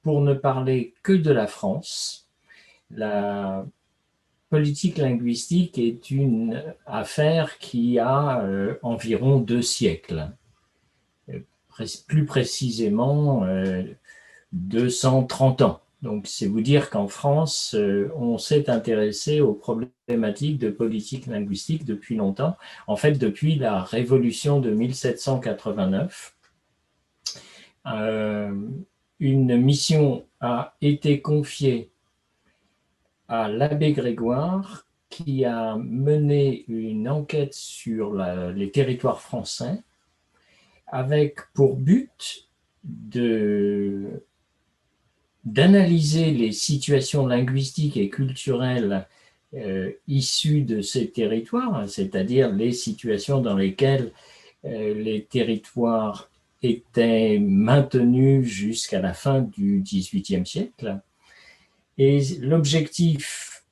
pour ne parler que de la France, la politique linguistique est une affaire qui a environ 2 siècles. Plus précisément 230 ans. Donc, c'est vous dire qu'en France, on s'est intéressé aux problématiques de politique linguistique depuis longtemps. En fait, depuis la Révolution de 1789, une mission a été confiée à l'abbé Grégoire qui a mené une enquête sur les territoires français avec pour but d'analyser les situations linguistiques et culturelles issues de ces territoires, c'est-à-dire les situations dans lesquelles les territoires étaient maintenus jusqu'à la fin du XVIIIe siècle. Et l'objectif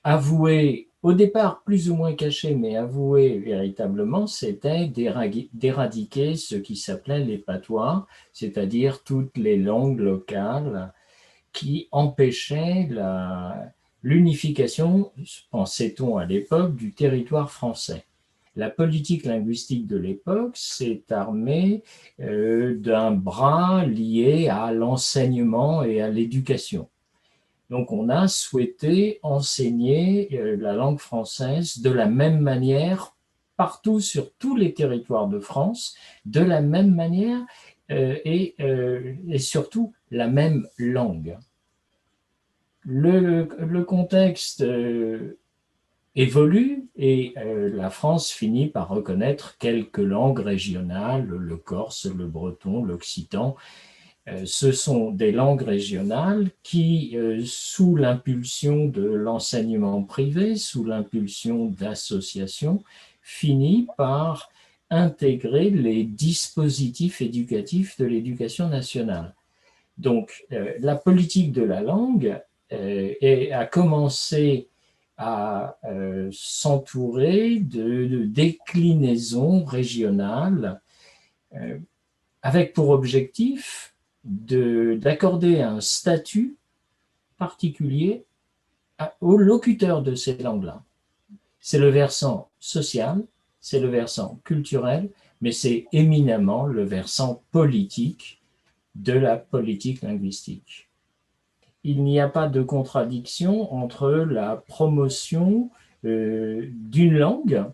avoué, au départ plus ou moins caché, mais avoué véritablement, c'était d'éradiquer ce qui s'appelait les patois, c'est-à-dire toutes les langues locales qui empêchaient l'unification, pensait-on à l'époque, du territoire français. La politique linguistique de l'époque s'est armée d'un bras lié à l'enseignement et à l'éducation. Donc, on a souhaité enseigner la langue française de la même manière partout sur tous les territoires de France, de la même manière et surtout la même langue. Le contexte évolue et la France finit par reconnaître quelques langues régionales, le corse, le breton, l'occitan. Ce sont des langues régionales qui, sous l'impulsion de l'enseignement privé, sous l'impulsion d'associations, finissent par intégrer les dispositifs éducatifs de l'éducation nationale. Donc, la politique de la langue a commencé à s'entourer de déclinaisons régionales avec pour objectif d'accorder un statut particulier aux locuteurs de ces langues-là. C'est le versant social, c'est le versant culturel, mais c'est éminemment le versant politique de la politique linguistique. Il n'y a pas de contradiction entre la promotion d'une langue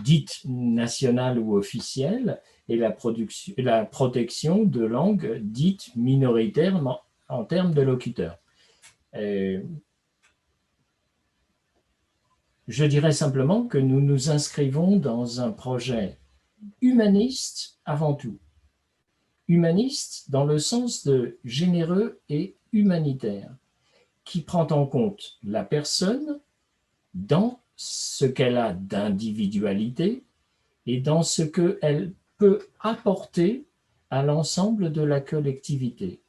dite nationale ou officielle et la protection de langues dites minoritaires en termes de locuteurs. Je dirais simplement que nous nous inscrivons dans un projet humaniste avant tout. Humaniste dans le sens de généreux et humanitaire, qui prend en compte la personne dans ce qu'elle a d'individualité et dans ce qu'elle peut apporter à l'ensemble de la collectivité.